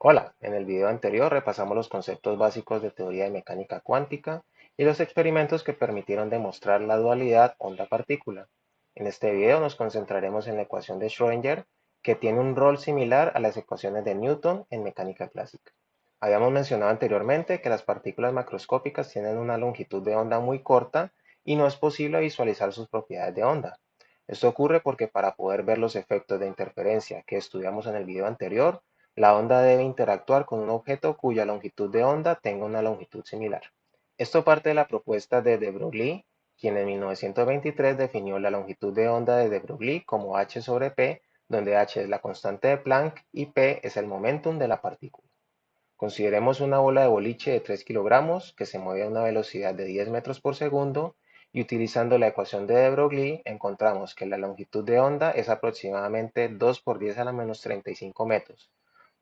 Hola, en el video anterior repasamos los conceptos básicos de teoría de mecánica cuántica y los experimentos que permitieron demostrar la dualidad onda-partícula. En este video nos concentraremos en la ecuación de Schrödinger, que tiene un rol similar a las ecuaciones de Newton en mecánica clásica. Habíamos mencionado anteriormente que las partículas macroscópicas tienen una longitud de onda muy corta y no es posible visualizar sus propiedades de onda. Esto ocurre porque para poder ver los efectos de interferencia que estudiamos en el video anterior, la onda debe interactuar con un objeto cuya longitud de onda tenga una longitud similar. Esto parte de la propuesta de de Broglie, quien en 1923 definió la longitud de onda de de Broglie como h sobre p, donde h es la constante de Planck y p es el momentum de la partícula. Consideremos una bola de boliche de 3 kilogramos que se mueve a una velocidad de 10 metros por segundo y utilizando la ecuación de de Broglie encontramos que la longitud de onda es aproximadamente 2 por 10 a la menos 35 metros.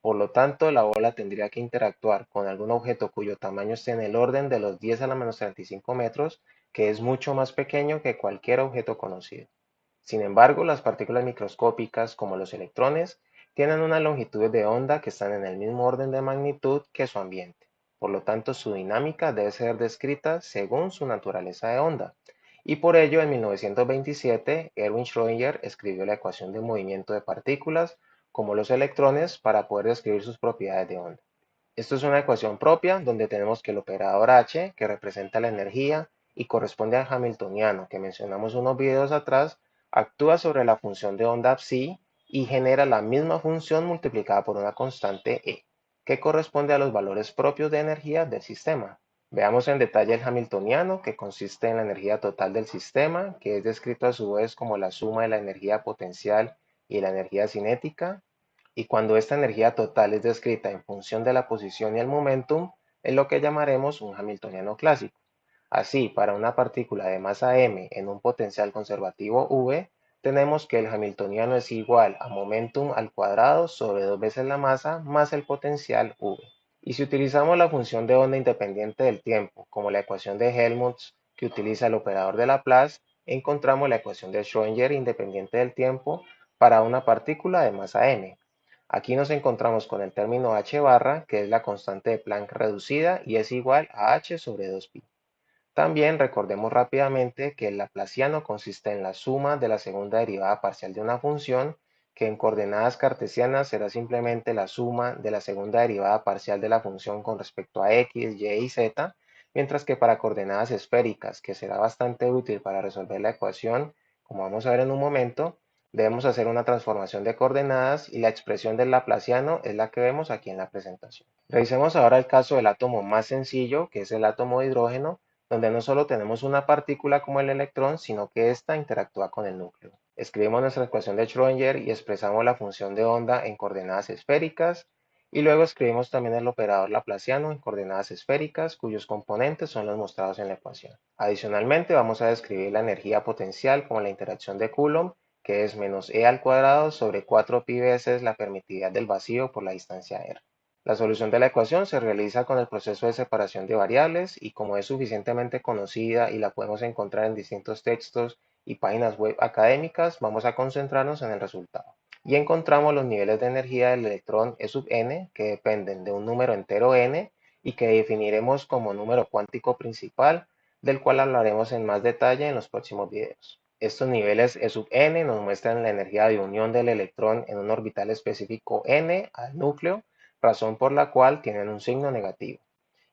Por lo tanto, la bola tendría que interactuar con algún objeto cuyo tamaño esté en el orden de los 10 a la menos 35 metros, que es mucho más pequeño que cualquier objeto conocido. Sin embargo, las partículas microscópicas, como los electrones, tienen unas longitudes de onda que están en el mismo orden de magnitud que su ambiente. Por lo tanto, su dinámica debe ser descrita según su naturaleza de onda. Y por ello, en 1927, Erwin Schrödinger escribió la ecuación de movimiento de partículas, como los electrones, para poder describir sus propiedades de onda. Esto es una ecuación propia donde tenemos que el operador h, que representa la energía y corresponde al hamiltoniano que mencionamos unos videos atrás, actúa sobre la función de onda psi y genera la misma función multiplicada por una constante e, que corresponde a los valores propios de energía del sistema. Veamos en detalle el hamiltoniano, que consiste en la energía total del sistema, que es descrito a su vez como la suma de la energía potencial y la energía cinética, y cuando esta energía total es descrita en función de la posición y el momentum, es lo que llamaremos un hamiltoniano clásico. Así, para una partícula de masa m en un potencial conservativo v, tenemos que el hamiltoniano es igual a momentum al cuadrado sobre 2 veces la masa más el potencial v. Y si utilizamos la función de onda independiente del tiempo, como la ecuación de Helmholtz que utiliza el operador de Laplace, encontramos la ecuación de Schrödinger independiente del tiempo para una partícula de masa m. Aquí nos encontramos con el término h barra, que es la constante de Planck reducida y es igual a h sobre 2pi. También recordemos rápidamente que el laplaciano consiste en la suma de la segunda derivada parcial de una función, que en coordenadas cartesianas será simplemente la suma de la segunda derivada parcial de la función con respecto a x, y y z, mientras que para coordenadas esféricas, que será bastante útil para resolver la ecuación, como vamos a ver en un momento, debemos hacer una transformación de coordenadas y la expresión del laplaciano es la que vemos aquí en la presentación. Revisemos ahora el caso del átomo más sencillo, que es el átomo de hidrógeno, donde no solo tenemos una partícula como el electrón, sino que ésta interactúa con el núcleo. Escribimos nuestra ecuación de Schrödinger y expresamos la función de onda en coordenadas esféricas, y luego escribimos también el operador laplaciano en coordenadas esféricas, cuyos componentes son los mostrados en la ecuación. Adicionalmente, vamos a describir la energía potencial como la interacción de Coulomb, que es menos e al cuadrado sobre 4pi veces la permitividad del vacío por la distancia r. La solución de la ecuación se realiza con el proceso de separación de variables y como es suficientemente conocida y la podemos encontrar en distintos textos y páginas web académicas, vamos a concentrarnos en el resultado. Y encontramos los niveles de energía del electrón E sub n, que dependen de un número entero n y que definiremos como número cuántico principal, del cual hablaremos en más detalle en los próximos videos. Estos niveles E sub n nos muestran la energía de unión del electrón en un orbital específico n al núcleo, razón por la cual tienen un signo negativo.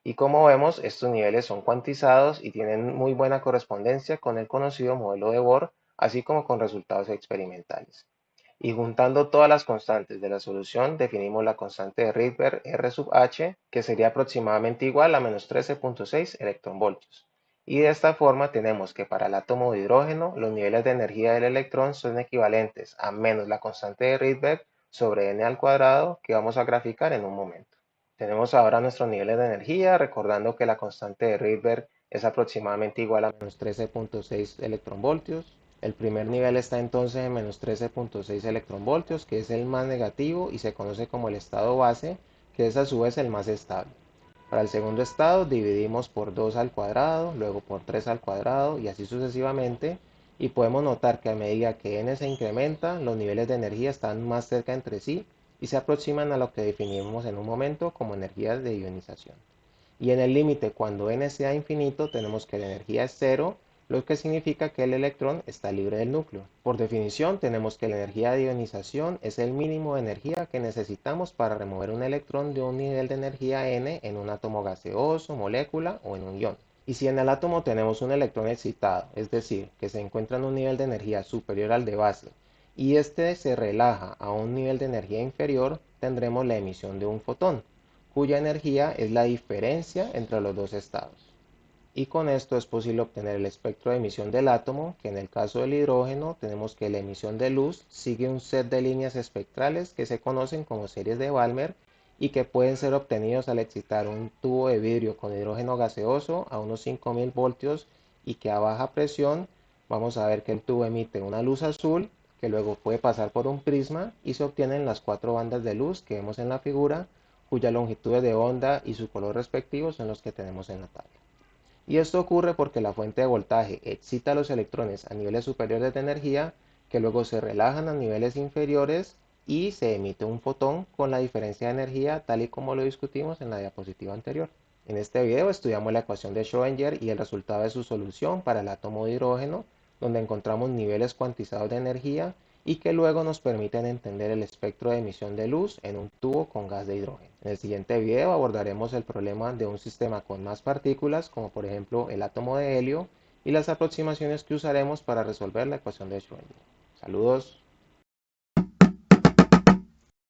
Y como vemos, estos niveles son cuantizados y tienen muy buena correspondencia con el conocido modelo de Bohr, así como con resultados experimentales. Y juntando todas las constantes de la solución, definimos la constante de Rydberg R sub h, que sería aproximadamente igual a menos 13.6 electronvoltios. Y de esta forma tenemos que para el átomo de hidrógeno, los niveles de energía del electrón son equivalentes a menos la constante de Rydberg sobre n al cuadrado, que vamos a graficar en un momento. Tenemos ahora nuestros niveles de energía, recordando que la constante de Rydberg es aproximadamente igual a menos 13.6 electronvoltios. El primer nivel está entonces en menos 13.6 electronvoltios, que es el más negativo y se conoce como el estado base, que es a su vez el más estable. Para el segundo estado dividimos por 2 al cuadrado, luego por 3 al cuadrado y así sucesivamente, y podemos notar que a medida que n se incrementa, los niveles de energía están más cerca entre sí y se aproximan a lo que definimos en un momento como energías de ionización. Y en el límite, cuando n sea infinito, tenemos que la energía es cero, lo que significa que el electrón está libre del núcleo. Por definición, tenemos que la energía de ionización es el mínimo de energía que necesitamos para remover un electrón de un nivel de energía n en un átomo gaseoso, molécula o en un ion. Y si en el átomo tenemos un electrón excitado, es decir, que se encuentra en un nivel de energía superior al de base, y este se relaja a un nivel de energía inferior, tendremos la emisión de un fotón, cuya energía es la diferencia entre los dos estados. Y con esto es posible obtener el espectro de emisión del átomo, que en el caso del hidrógeno tenemos que la emisión de luz sigue un set de líneas espectrales que se conocen como series de Balmer y que pueden ser obtenidos al excitar un tubo de vidrio con hidrógeno gaseoso a unos 5000 voltios y que a baja presión vamos a ver que el tubo emite una luz azul que luego puede pasar por un prisma y se obtienen las cuatro bandas de luz que vemos en la figura, cuya longitud de onda y su color respectivo son los que tenemos en la tabla. Y esto ocurre porque la fuente de voltaje excita a los electrones a niveles superiores de energía que luego se relajan a niveles inferiores y se emite un fotón con la diferencia de energía tal y como lo discutimos en la diapositiva anterior. En este video estudiamos la ecuación de Schrödinger y el resultado de su solución para el átomo de hidrógeno, donde encontramos niveles cuantizados de energía y que luego nos permiten entender el espectro de emisión de luz en un tubo con gas de hidrógeno. En el siguiente video abordaremos el problema de un sistema con más partículas, como por ejemplo el átomo de helio, y las aproximaciones que usaremos para resolver la ecuación de Schrödinger. Saludos.